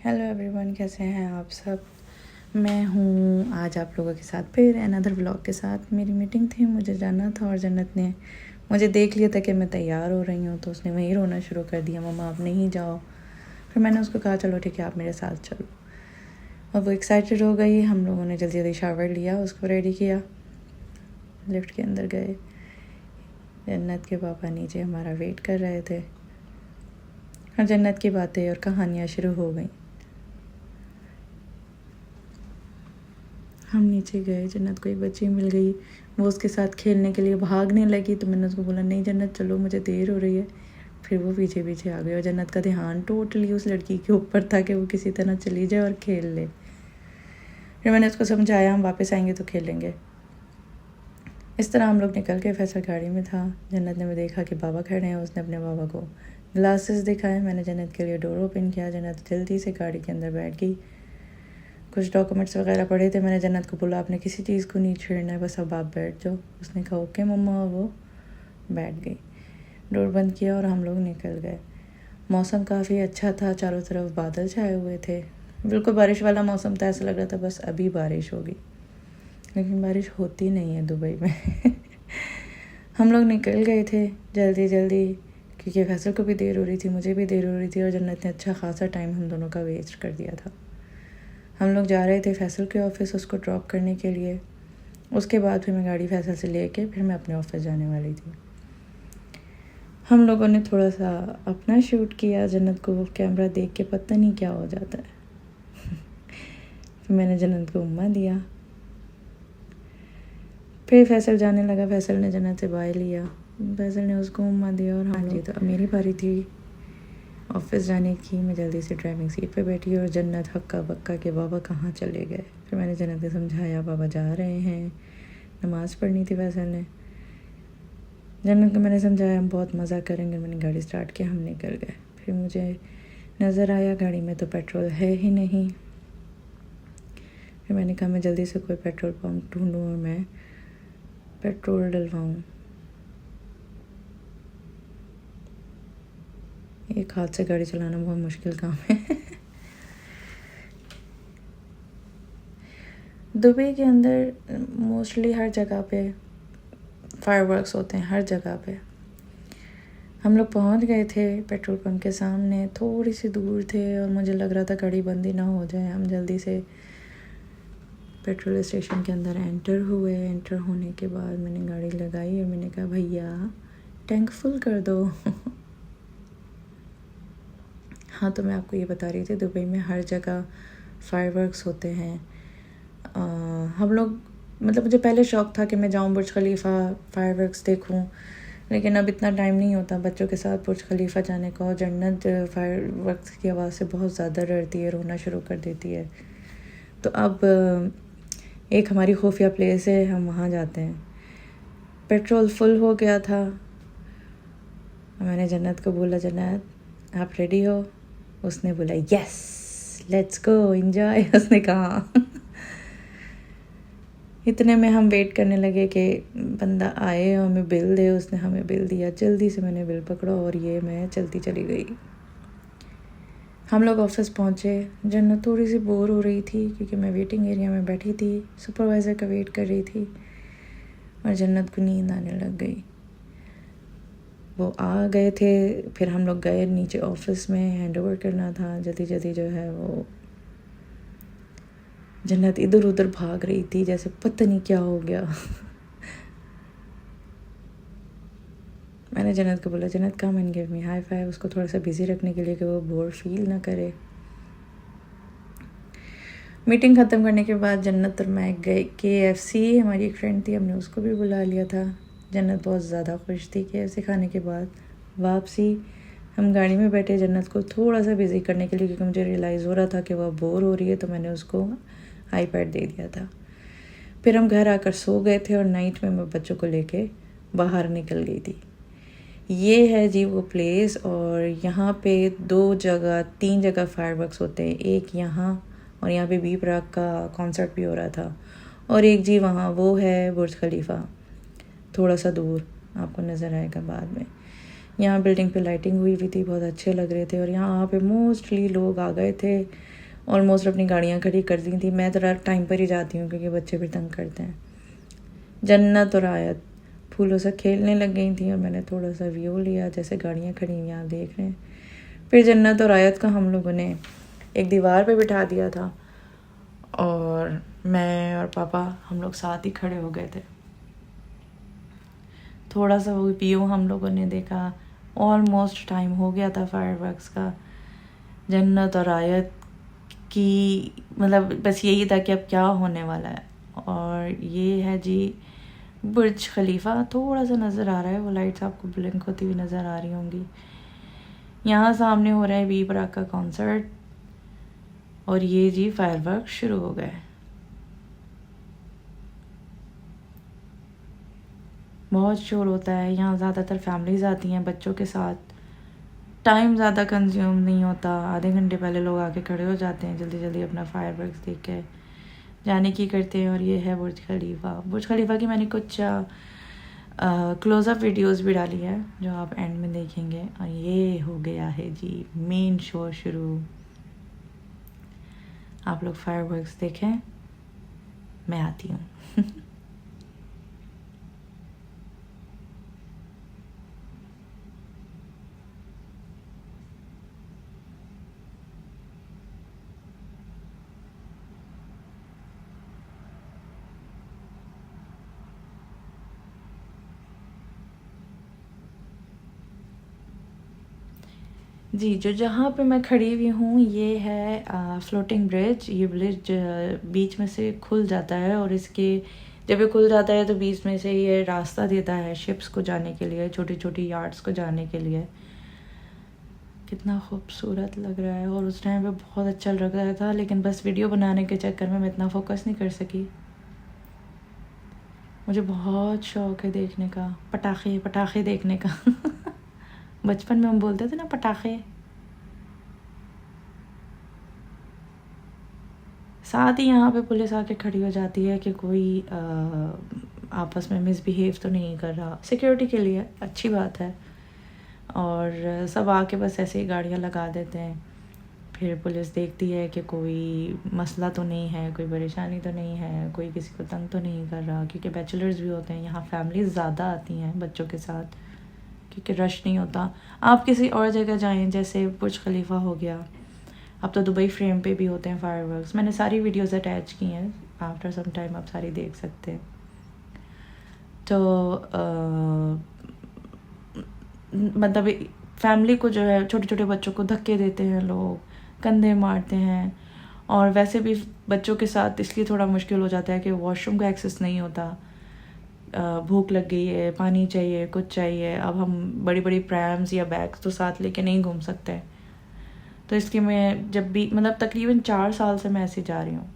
Hello everyone, कैसे हैं आप सब। मैं हूँ आज आप लोगों के साथ फिर अनदर व्लॉग के साथ। मेरी मीटिंग थी, मुझे जाना था और जन्नत ने मुझे देख लिया था कि मैं तैयार हो रही हूँ, तो उसने वहीं रोना शुरू कर दिया, मम्मा आप नहीं जाओ। फिर मैंने उसको कहा चलो ठीक है आप मेरे साथ चलो, और वो एक्साइटेड हो गई। हम लोगों ने जल्दी जल्दी शावर लिया, उसको रेडी किया, लिफ्ट के अंदर गए। जन्नत के पापा नीचे हमारा वेट कर रहे थे और जन्नत की बातें और कहानियाँ शुरू हो गई। हम नीचे गए, जन्नत को एक बच्ची मिल गई, वो उसके साथ खेलने के लिए भागने लगी, तो मैंने उसको बोला नहीं जन्नत चलो, मुझे देर हो रही है। फिर वो पीछे पीछे आ गई और जन्नत का ध्यान टोटली उस लड़की के ऊपर था कि वो किसी तरह चली जाए और खेल ले। फिर मैंने उसको समझाया हम वापस आएंगे तो खेलेंगे। इस तरह हम लोग निकल के, फैसल गाड़ी में था। जन्नत ने देखा कि बाबा खड़े हैं, उसने अपने बाबा को ग्लासेस दिखाए। मैंने जन्नत के लिए डोर ओपन किया, जन्नत जल्दी से गाड़ी के अंदर बैठ गई। कुछ डॉक्यूमेंट्स वगैरह पढ़े थे, मैंने जन्नत को बोला आपने किसी चीज़ को नहीं छेड़ना है, बस अब आप बैठ जाओ। उसने कहा ओके मम्मा, और वो बैठ गई। डोर बंद किया और हम लोग निकल गए। मौसम काफ़ी अच्छा था, चारों तरफ बादल छाए हुए थे, बिल्कुल बारिश वाला मौसम था। ऐसा लग रहा था बस अभी बारिश होगी, लेकिन बारिश होती नहीं है दुबई में। हम लोग निकल गए थे जल्दी जल्दी, क्योंकि फैसल को भी देर हो रही थी, मुझे भी देर हो रही थी, और जन्नत ने अच्छा खासा टाइम हम दोनों का वेस्ट कर दिया था। हम लोग जा रहे थे फैसल के ऑफ़िस उसको ड्रॉप करने के लिए। उसके बाद फिर मैं गाड़ी फैसल से लेके फिर मैं अपने ऑफ़िस जाने वाली थी। हम लोगों ने थोड़ा सा अपना शूट किया, जन्नत को कैमरा देख के पता नहीं क्या हो जाता है। फिर मैंने जन्नत को उम्मा दिया, फिर फैसल जाने लगा। फैसल ने जन्नत से बाय लिया, फैसल ने उसको उम्मा दिया, और हाँ जी, तो अब मेरी बारी थी ऑफिस जाने की। मैं जल्दी से ड्राइविंग सीट पे बैठी और जन्नत हक्का बक्का के बाबा कहाँ चले गए। फिर मैंने जन्नत को समझाया बाबा जा रहे हैं, नमाज़ पढ़नी थी फैसल ने। जन्नत को मैंने समझाया हम बहुत मज़ा करेंगे। मैंने गाड़ी स्टार्ट किया, हम निकल गए। फिर मुझे नज़र आया गाड़ी में तो पेट्रोल है ही नहीं। फिर मैंने कहा मैं जल्दी से कोई पेट्रोल पंप ढूंढूँ और मैं पेट्रोल डलवाऊँ। एक हाथ से गाड़ी चलाना बहुत मुश्किल काम है। दुबई के अंदर मोस्टली हर जगह पे फायरवर्क्स होते हैं, हर जगह पे। हम लोग पहुंच गए थे पेट्रोल पंप के सामने, थोड़ी सी दूर थे, और मुझे लग रहा था गाड़ी बंद ही ना हो जाए। हम जल्दी से पेट्रोल स्टेशन के अंदर एंटर हुए। एंटर होने के बाद मैंने गाड़ी लगाई और मैंने कहा भैया टैंक फुल कर दो। हाँ, तो मैं आपको ये बता रही थी दुबई में हर जगह फायरवर्क्स होते हैं। हम लोग मतलब मुझे पहले शौक़ था कि मैं जाऊँ बुर्ज खलीफा फायरवर्क्स देखूँ, लेकिन अब इतना टाइम नहीं होता बच्चों के साथ बुर्ज खलीफा जाने का। और जन्नत फायरवर्क्स की आवाज़ से बहुत ज़्यादा डरती है, रोना शुरू कर देती है। तो अब एक हमारी खुफिया प्लेस है, हम वहाँ जाते हैं। पेट्रोल फुल हो गया था। मैंने जन्नत को बोला जन्नत आप रेडी हो? उसने बोला यस लेट्स गो एंजॉय। उसने कहा। इतने में हम वेट करने लगे कि बंदा आए और हमें बिल दे। उसने हमें बिल दिया, जल्दी से मैंने बिल पकड़ा और ये मैं चलती चली गई। हम लोग ऑफिस पहुँचे। जन्नत थोड़ी सी बोर हो रही थी क्योंकि मैं वेटिंग एरिया में बैठी थी, सुपरवाइज़र का वेट कर रही थी, और जन्नत को नींद आने लग गई। वो आ गए थे, फिर हम लोग गए नीचे ऑफिस में, हैंड ओवर करना था जल्दी जल्दी जो है वो। जन्नत इधर उधर भाग रही थी जैसे पता नहीं क्या हो गया। मैंने जन्नत को बोला जन्नत come and give me high five, उसको थोड़ा सा बिजी रखने के लिए कि वो बोर फील ना करे। मीटिंग ख़त्म करने के बाद जन्नत और मैं गए KFC। हमारी एक फ्रेंड थी, हमने उसको भी बुला लिया था। जन्नत बहुत ज़्यादा खुश थी। KFC खाने के बाद वापसी हम गाड़ी में बैठे, जन्नत को थोड़ा सा बिज़ी करने के लिए, क्योंकि मुझे रियलाइज़ हो रहा था कि वह बोर हो रही है, तो मैंने उसको iPad दे दिया था। फिर हम घर आकर सो गए थे और नाइट में मैं बच्चों को लेके बाहर निकल गई थी। ये है जी वो प्लेस, और यहाँ पे 3 जगह फायरवर्क्स होते हैं। एक यहाँ, और यहाँ पे बी प्राक का कॉन्सर्ट भी हो रहा था, और एक जी वहाँ वो है बुर्ज खलीफा, थोड़ा सा दूर, आपको नज़र आएगा बाद में। यहाँ बिल्डिंग पे लाइटिंग हुई थी, बहुत अच्छे लग रहे थे, और यहाँ पे मोस्टली लोग आ गए थे ऑलमोस्ट अपनी गाड़ियाँ खड़ी कर दी थी। मैं ज़रा टाइम पर ही जाती हूँ क्योंकि बच्चे भी तंग करते हैं। जन्नत और आयत फूलों से खेलने लग गई थी और मैंने थोड़ा सा व्यू लिया, जैसे गाड़ियाँ खड़ी हुई आप देख रहे हैं। फिर जन्नत और आयत का हम लोगों ने एक दीवार पे बिठा दिया था और मैं और पापा हम लोग साथ ही खड़े हो गए थे। थोड़ा सा वो व्यू हम लोगों ने देखा। ऑलमोस्ट टाइम हो गया था फायरवर्क्स का। जन्नत और आयत की मतलब बस यही था कि अब क्या होने वाला है। और ये है जी बुर्ज खलीफा, थोड़ा सा नज़र आ रहा है, वो लाइट्स आपको ब्लिंक होती हुई नज़र आ रही होंगी। यहाँ सामने हो रहा है वी प्राक का कॉन्सर्ट और ये जी फायरवर्क शुरू हो गए। बहुत शोर होता है यहाँ, ज़्यादातर फैमिलीज़ आती हैं बच्चों के साथ। टाइम ज़्यादा कंज्यूम नहीं होता, आधे घंटे पहले लोग आके खड़े हो जाते हैं, जल्दी जल्दी अपना फायरवर्क्स देख के जाने की करते हैं। और ये है बुर्ज खलीफा। बुर्ज खलीफा की मैंने कुछ क्लोज़अप वीडियोस भी डाली है जो आप एंड में देखेंगे। और ये हो गया है जी मेन शो शुरू। आप लोग फायरवर्क्स देखें, मैं आती हूँ। जी, जो जहाँ पे मैं खड़ी हुई हूँ ये है फ्लोटिंग ब्रिज। ये ब्रिज बीच में से खुल जाता है और इसके जब ये खुल जाता है तो बीच में से ये रास्ता देता है शिप्स को जाने के लिए, छोटी छोटी यार्ड्स को जाने के लिए। कितना खूबसूरत लग रहा है। और उस टाइम पे बहुत अच्छा लग रहा था, लेकिन बस वीडियो बनाने के चक्कर में मैं इतना फोकस नहीं कर सकी। मुझे बहुत शौक़ है देखने का, पटाखे पटाखे देखने का। बचपन में हम बोलते थे ना पटाखे। साथ ही यहाँ पे पुलिस आके खड़ी हो जाती है कि कोई आपस में मिसबिहेव तो नहीं कर रहा, सिक्योरिटी के लिए अच्छी बात है। और सब आके बस ऐसे ही गाड़ियाँ लगा देते हैं। फिर पुलिस देखती है कि कोई मसला तो नहीं है, कोई परेशानी तो नहीं है, कोई किसी को तंग तो नहीं कर रहा। क्योंकि बैचलर्स भी होते हैं यहाँ, फैमिलीज़ ज़्यादा आती हैं बच्चों के साथ क्योंकि रश नहीं होता। आप किसी और जगह जाएं, जैसे बुर्ज खलीफा हो गया, अब तो दुबई फ्रेम पे भी होते हैं फायरवर्क्स। मैंने सारी वीडियोस अटैच की हैं, आफ्टर सम टाइम आप सारी देख सकते हैं। तो मतलब फैमिली को जो है, छोटे छोटे बच्चों को धक्के देते हैं लोग, कंधे मारते हैं। और वैसे भी बच्चों के साथ इसलिए थोड़ा मुश्किल हो जाता है कि वॉशरूम का एक्सेस नहीं होता। भूख लग गई है, पानी चाहिए, कुछ चाहिए, अब हम बड़ी बड़ी प्रैम्स या बैग्स तो साथ लेके नहीं घूम सकते। तो इसलिए मैं जब भी मतलब तकरीबन 4 साल से मैं ऐसे जा रही हूँ,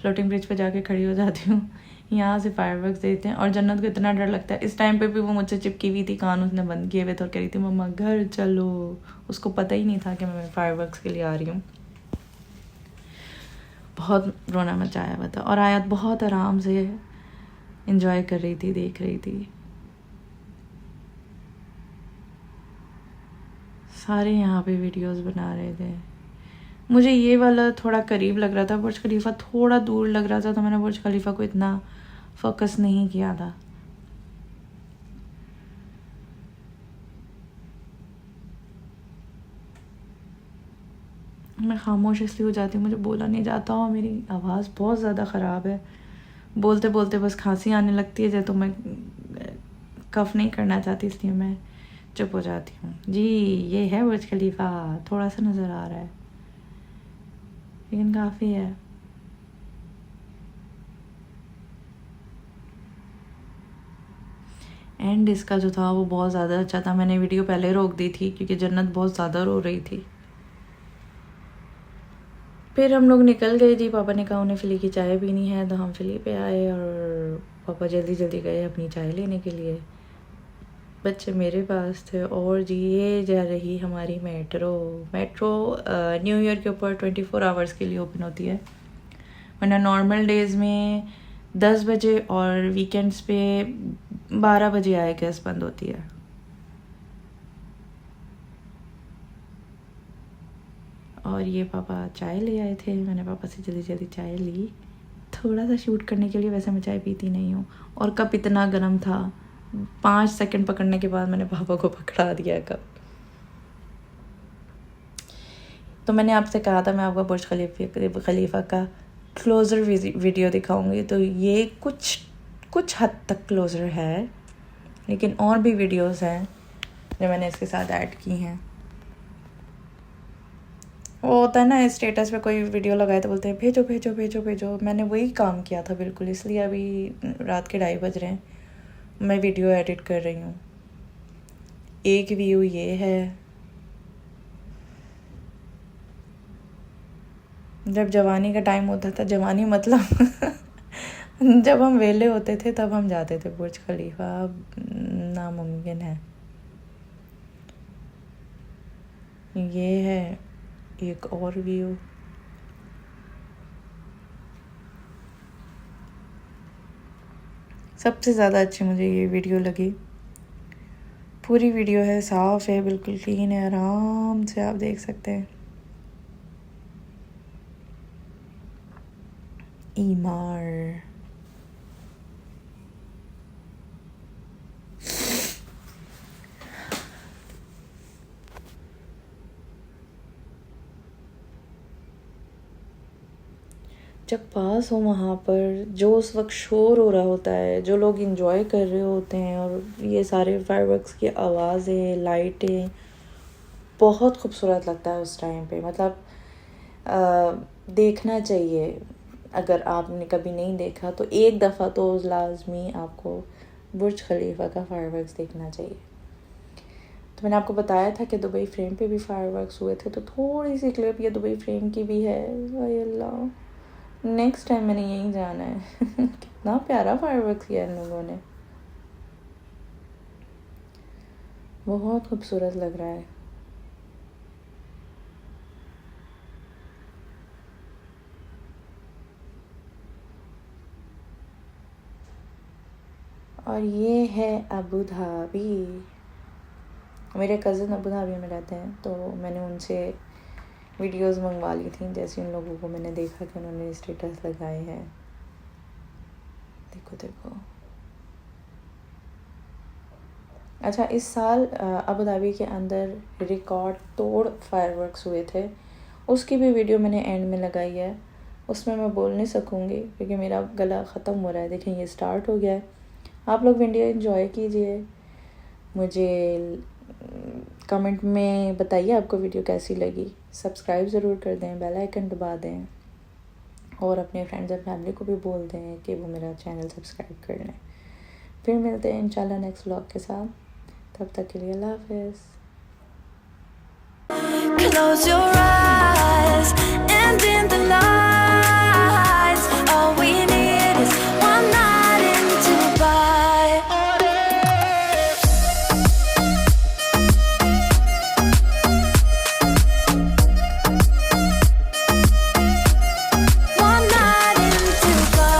फ्लोटिंग ब्रिज पे जाके खड़ी हो जाती हूँ। यहाँ से फायरवर्क्स देते हैं और जन्नत को इतना डर लगता है। इस टाइम पे भी वो मुझसे चिपकी हुई थी, कान उसने बंद किए हुए थे और कह रही थी मम्मा घर चलो। उसको पता ही नहीं था कि मैं फायरवर्क्स के लिए आ रही हूँ। बहुत रोना मचाया हुआ था। और आयत बहुत आराम से इंजॉय कर रही थी, देख रही थी। सारे यहाँ पे वीडियोस बना रहे थे। मुझे ये वाला थोड़ा करीब लग रहा था, बुर्ज खलीफा थोड़ा दूर लग रहा था, तो मैंने बुर्ज खलीफा को इतना फोकस नहीं किया था। मैं खामोश इसलिए हो जाती हूँ, मुझे बोला नहीं जाता और मेरी आवाज़ बहुत ज़्यादा ख़राब है। बोलते बोलते बस खांसी आने लगती है, तो मैं कफ नहीं करना चाहती, इसलिए मैं चुप हो जाती हूँ। जी, ये है बुर्ज खलीफा, थोड़ा सा नज़र आ रहा है लेकिन काफ़ी है। एंड इसका जो था वो बहुत ज़्यादा अच्छा था। मैंने वीडियो पहले रोक दी थी क्योंकि जन्नत बहुत ज़्यादा रो रही थी। फिर हम लोग निकल गए जी। पापा ने कहा उन्हें फ़िली की चाय पीनी है, तो हम फ़िली पे आए और पापा जल्दी जल्दी गए अपनी चाय लेने के लिए। बच्चे मेरे पास थे। और जी ये जा रही हमारी मेट्रो। न्यू ईयर के ऊपर 24 आवर्स के लिए ओपन होती है, वरना नॉर्मल डेज़ में 10 बजे और वीकेंड्स पे 12 बजे आए गैस बंद होती है। और ये पापा चाय ले आए थे, मैंने पापा से जल्दी जल्दी चाय ली थोड़ा सा शूट करने के लिए। वैसे मैं चाय पीती नहीं हूँ, और कप इतना गर्म था, 5 सेकंड पकड़ने के बाद मैंने पापा को पकड़ा दिया कप। तो मैंने आपसे कहा था मैं आपको बुर्ज खलीफा का क्लोज़र वीडियो दिखाऊंगी, तो ये कुछ हद तक क्लोज़र है, लेकिन और भी वीडियोस हैं जो मैंने इसके साथ ऐड की हैं। वो होता है ना, स्टेटस पे कोई वीडियो लगाए तो बोलते हैं भेजो भेजो भेजो भेजो, मैंने वही काम किया था बिल्कुल। इसलिए अभी रात के 2:30 बज रहे हैं, मैं वीडियो एडिट कर रही हूँ। एक व्यू ये है, जब जवानी का टाइम होता था, जवानी मतलब जब हम वेले होते थे तब हम जाते थे बुर्ज खलीफा, अब नामुमकिन है। ये है एक और व्यू। सबसे ज़्यादा अच्छी मुझे ये वीडियो लगी। पूरी वीडियो है, साफ़ है, बिल्कुल क्लीन है, आराम से आप देख सकते हैं। ईमार जब पास हो वहाँ पर, जो उस वक्त शोर हो रहा होता है, जो लोग इंजॉय कर रहे होते हैं, और ये सारे फायरवर्क्स की आवाज़ें, लाइटें, बहुत खूबसूरत लगता है उस टाइम पे। मतलब देखना चाहिए, अगर आपने कभी नहीं देखा तो एक दफ़ा तो लाजमी आपको बुर्ज खलीफा का फायरवर्क्स देखना चाहिए। तो मैंने आपको बताया था कि दुबई फ्रेम पे भी फायरवर्क्स हुए थे, तो थोड़ी सी क्लिप ये दुबई फ्रेम की भी है। वाह अल्लाह, नेक्स्ट टाइम मैंने यहीं जाना है। कितना प्यारा फायरवर्क्स किया इन लोगों ने, बहुत खूबसूरत लग रहा है। और ये है अबू धाबी। मेरे कज़न अबू धाबी में रहते हैं, तो मैंने उनसे वीडियोस मंगवा ली थी। जैसे उन लोगों को मैंने देखा कि उन्होंने स्टेटस लगाए हैं, देखो देखो। अच्छा, इस साल अबू धाबी के अंदर रिकॉर्ड तोड़ फायरवर्क्स हुए थे, उसकी भी वीडियो मैंने एंड में लगाई है। उसमें मैं बोल नहीं सकूँगी क्योंकि मेरा गला ख़त्म हो रहा है। देखें, ये स्टार्ट हो गया है। आप लोग वीडियो एंजॉय कीजिए, मुझे कमेंट में बताइए आपको वीडियो कैसी लगी। सब्सक्राइब ज़रूर कर दें, बेल आइकन दबा दें, और अपने फ्रेंड्स और फैमिली को भी बोल दें कि वो मेरा चैनल सब्सक्राइब कर लें। फिर मिलते हैं इंशाल्लाह नेक्स्ट व्लॉग के साथ। तब तक के लिए अल्लाह हाफ़िज़। Close your eyes and in the lights, all we need is one night in Dubai. One night in Dubai.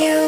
You